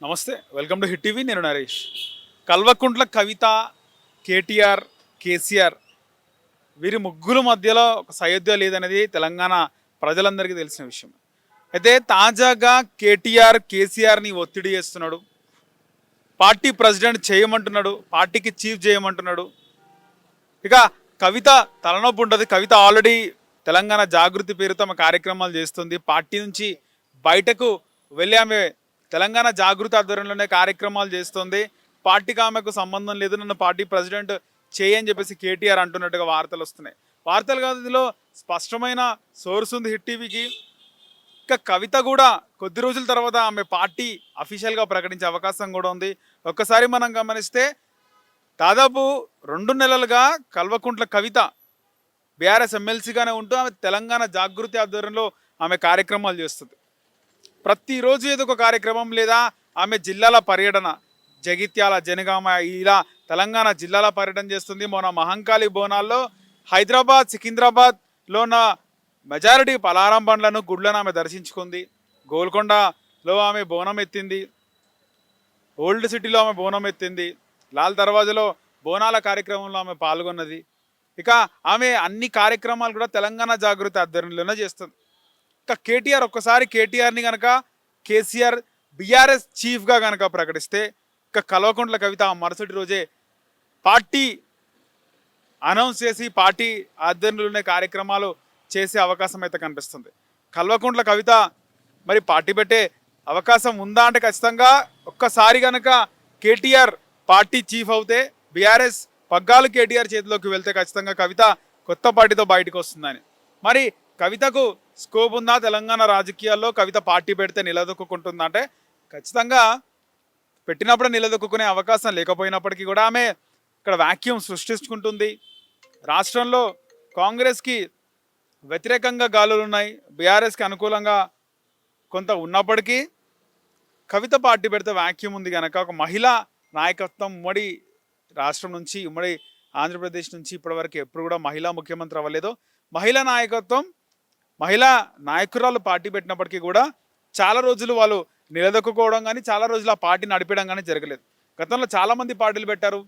నమస్తే, welcome to hit TV. నేను నరేష్. కల్వకుంట్ల కవిత, కేటీఆర్, కేసీఆర్ వీరి ముగ్గురు మధ్యలో ఒక సయోధ్య లేదనేది తెలంగాణ ప్రజలందరికీ తెలిసిన విషయం. అయితే తాజాగా కేటీఆర్ కేసీఆర్ని ఒత్తిడి చేస్తున్నాడు. పార్టీ ప్రెసిడెంట్ చేయమంటున్నాడు, పార్టీకి చీఫ్ చేయమంటున్నాడు. ఇక కవిత తలనొప్పి ఉంటుంది. కవిత ఆల్రెడీ తెలంగాణ జాగృతి పేరుతో ఆమె కార్యక్రమాలు చేస్తుంది. పార్టీ నుంచి బయటకు వెళ్ళి ఆమె తెలంగాణ జాగృతి ఆధ్వర్యంలోనే కార్యక్రమాలు చేస్తుంది. పార్టీకి ఆమెకు సంబంధం లేదు, నన్ను పార్టీ ప్రెసిడెంట్ చేయని చెప్పేసి కేటీఆర్ అంటున్నట్టుగా వార్తలు వస్తున్నాయి. వార్తలు కాదు, ఇందులో స్పష్టమైన సోర్స్ ఉంది హిట్ టీవీకి. ఇక కవిత కూడా కొద్ది రోజుల తర్వాత ఆమె పార్టీ అఫీషియల్గా ప్రకటించే అవకాశం కూడా ఉంది. ఒక్కసారి మనం గమనిస్తే దాదాపు 2 నెలలుగా కల్వకుంట్ల కవిత బీఆర్ఎస్ ఎమ్మెల్సీగానే ఉంటూ ఆమె తెలంగాణ జాగృతి ఆధ్వర్యంలో ఆమె కార్యక్రమాలు చేస్తుంది. ప్రతిరోజు ఏదో ఒక కార్యక్రమం లేదా ఆమె జిల్లాల పర్యటన, జగిత్యాల, జనగామ ఇలా తెలంగాణ జిల్లాల పర్యటన చేస్తుంది. మొన్న మహంకాళి బోనాల్లో హైదరాబాద్, సికింద్రాబాద్లో ఉన్న మెజారిటీ పలారం బండ్లను, గుడ్లను ఆమె దర్శించుకుంది. గోల్కొండలో ఆమె బోనం ఎత్తింది, ఓల్డ్ సిటీలో ఆమె బోనం ఎత్తింది, లాల్ దర్వాజలో బోనాల కార్యక్రమంలో ఆమె పాల్గొన్నది. ఇక ఆమె అన్ని కార్యక్రమాలు కూడా తెలంగాణ జాగృతి ఆధ్వర్యంలోనే చేస్తుంది. ఇక కేటీఆర్ ఒక్కసారి కేటీఆర్ని కనుక కేసీఆర్ బీఆర్ఎస్ చీఫ్గా కనుక ప్రకటిస్తే ఇక కల్వకుంట్ల కవిత మరుసటి రోజే పార్టీ అనౌన్స్ చేసి పార్టీ ఆధ్వర్యంలోనే కార్యక్రమాలు చేసే అవకాశం అయితే కనిపిస్తుంది. కల్వకుంట్ల కవిత మరి పార్టీ పెట్టే అవకాశం ఉందా అంటే ఖచ్చితంగా ఒక్కసారి కనుక కేటీఆర్ పార్టీ చీఫ్ అవుతే, బీఆర్ఎస్ పగ్గాలు కేటీఆర్ చేతిలోకి వెళ్తే ఖచ్చితంగా కవిత కొత్త పార్టీతో బయటకు వస్తుందని. మరి కవితకు స్కోప్ ఉందా తెలంగాణ రాజకీయాల్లో? కవిత పార్టీ పెడితే నిలదొక్కుంటుందా అంటే ఖచ్చితంగా పెట్టినప్పుడు నిలదొక్కునే అవకాశం లేకపోయినప్పటికీ కూడా ఆమె ఇక్కడ వాక్యూమ్ సృష్టించుకుంటుంది. రాష్ట్రంలో కాంగ్రెస్కి వ్యతిరేకంగా గాలులు ఉన్నాయి, బీఆర్ఎస్కి అనుకూలంగా కొంత ఉన్నప్పటికీ కవిత పార్టీ పెడితే వాక్యూమ్ ఉంది కనుక ఒక మహిళా నాయకత్వం ఉమ్మడి రాష్ట్రం నుంచి, ఉమ్మడి ఆంధ్రప్రదేశ్ నుంచి ఇప్పటివరకు ఎప్పుడు కూడా మహిళా ముఖ్యమంత్రి అవ్వలేదు. మహిళా నాయకత్వం, మహిళా నాయకురాలు పార్టీ పెట్టినప్పటికీ కూడా చాలా రోజులు వాళ్ళు నిలదొక్కుకోవడం కానీ, చాలా రోజులు ఆ పార్టీ నడిపడం కానీ జరగలేదు. గతంలో చాలామంది పార్టీలు పెట్టారు.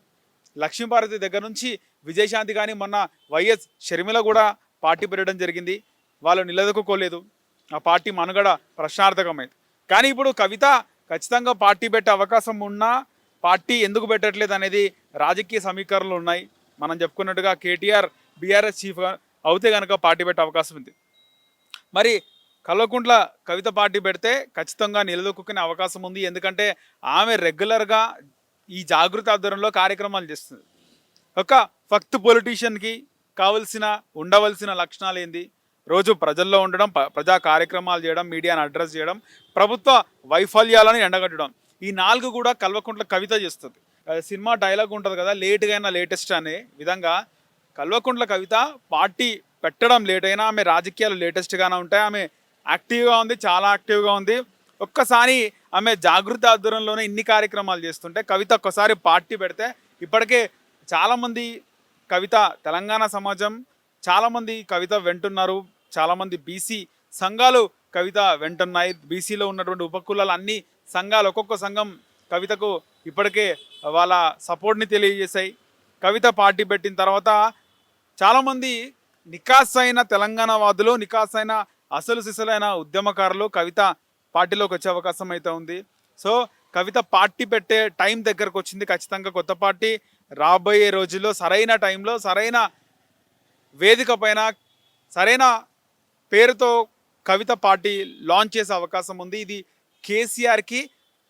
లక్ష్మీభారతి దగ్గర నుంచి విజయశాంతి కానీ, మొన్న వైఎస్ షర్మిల కూడా పార్టీ పెట్టడం జరిగింది. వాళ్ళు నిలదొక్కుకోలేదు. ఆ పార్టీ మనుగడ ప్రశ్నార్థకమైంది. కానీ ఇప్పుడు కవిత ఖచ్చితంగా పార్టీ పెట్టే అవకాశం ఉన్నా పార్టీ ఎందుకు పెట్టట్లేదు అనేది రాజకీయ సమీకరణలు ఉన్నాయి. మనం చెప్పుకున్నట్టుగా కేటీఆర్ బీఆర్ఎస్ చీఫ్గా అవుతే కనుక పార్టీ పెట్టే అవకాశం ఉంది. మరి కల్వకుంట్ల కవిత పార్టీ పెడితే ఖచ్చితంగా నిలదొక్కునే అవకాశం ఉంది. ఎందుకంటే ఆమె రెగ్యులర్గా ఈ జాగృతి ఆధ్వర్యంలో కార్యక్రమాలు చేస్తుంది. ఒక ఫక్త్ పొలిటీషియన్కి ఉండవలసిన లక్షణాలు ఏంది? రోజు ప్రజల్లో ఉండడం, ప్రజా కార్యక్రమాలు చేయడం, మీడియాను అడ్రస్ చేయడం, ప్రభుత్వ వైఫల్యాలను ఎండగట్టడం, ఈ 4 కూడా కల్వకుంట్ల కవిత చేస్తుంది. సినిమా డైలాగ్ ఉంటుంది కదా, లేట్గా అయినా లేటెస్ట్ అనే విధంగా కల్వకుంట్ల కవిత పార్టీ పెట్టడం లేట్ అయినా ఆమె రాజకీయాలు లేటెస్ట్గానే ఉంటాయి. ఆమె యాక్టివ్గా ఉంది, చాలా యాక్టివ్గా ఉంది. ఒక్కసారి ఆమె జాగృతి ఆధ్వర్యంలోనే ఇన్ని కార్యక్రమాలు చేస్తుంటే కవిత ఒక్కసారి పార్టీ పెడితే ఇప్పటికే చాలామంది కవిత, తెలంగాణ సమాజం చాలామంది కవిత వెంటున్నారు. చాలామంది బీసీ సంఘాలు కవిత వెంటున్నాయి. బీసీలో ఉన్నటువంటి ఉపకులాలు అన్ని సంఘాలు, ఒక్కొక్క సంఘం కవితకు ఇప్పటికే వాళ్ళ సపోర్ట్ని తెలియజేశాయి. కవిత పార్టీ పెట్టిన తర్వాత చాలామంది నికాసైన తెలంగాణ వాదులు, నికాసైన అసలు సిసలైన ఉద్యమకారులు కవిత పార్టీలోకి వచ్చే అవకాశం అయితే ఉంది. సో కవిత పార్టీ పెట్టే టైం దగ్గరకు వచ్చింది. ఖచ్చితంగా కొత్త పార్టీ రాబోయే రోజుల్లో సరైన టైంలో, సరైన వేదిక పైన, సరైన పేరుతో కవిత పార్టీ లాంచ్ చేసే అవకాశం ఉంది. ఇది కేసీఆర్కి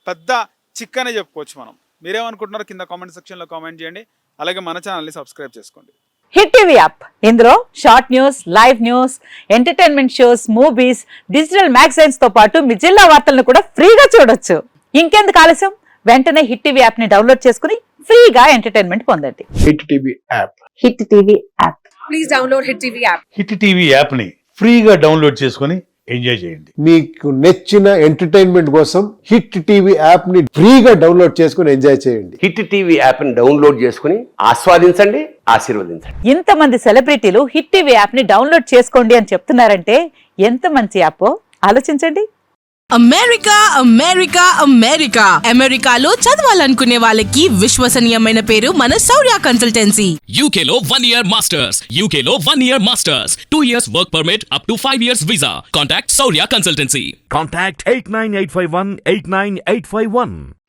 పెద్ద చిక్కనే చెప్పుకోవచ్చు మనం. మీరేమనుకుంటున్నారు? కింద కామెంట్ సెక్షన్లో కామెంట్ చేయండి. అలాగే మన ఛానల్ని సబ్స్క్రైబ్ చేసుకోండి. హిట్ టీవీ యాప్, ఇందులో short news, live news, entertainment shows, movies, digital magazines తో పాటు మీ జిల్లా వార్తలను కూడా ఫ్రీగా చూడొచ్చు. ఇంకెందుకు ఆలస్యం? వెంటనే హిట్ టీవీ యాప్ ని డౌన్లోడ్ చేసుకుని ఫ్రీగా ఎంటర్టైన్మెంట్ పొందండి. Hit TV app. Hit TV app. Please download hit TV app. Hit TV యాప్ని ఫ్రీగా డౌన్లోడ్ చేసుకొని ఎంజాయ్ చేయండి. మీకు నచ్చిన ఎంటర్టైన్మెంట్ కోసం హిట్ టీవీ యాప్ ని ఫ్రీగా డౌన్లోడ్ చేసుకొని ఎంజాయ్ చేయండి. హిట్ టీవీ యాప్ ని డౌన్లోడ్ చేసుకుని ఆస్వాదించండి, ఆశీర్వదించండి. ఇంతమంది సెలబ్రిటీలు హిట్ టీవీ యాప్ ని డౌన్లోడ్ చేసుకోండి అని చెప్తున్నారంటే ఎంత మంచి యాప్ ఆలోచించండి. అమెరికా అమెరికా అమెరికా అమెరికాలో చదవాలనుకునే వాళ్ళకి విశ్వసనీయమైన పేరు మన శౌర్య consultancy. UK Law 1 Year Masters. UK Law 1 Year Masters. 2 years work permit up to 5 years visa. Contact Saurya Consultancy. Contact 89851 89851.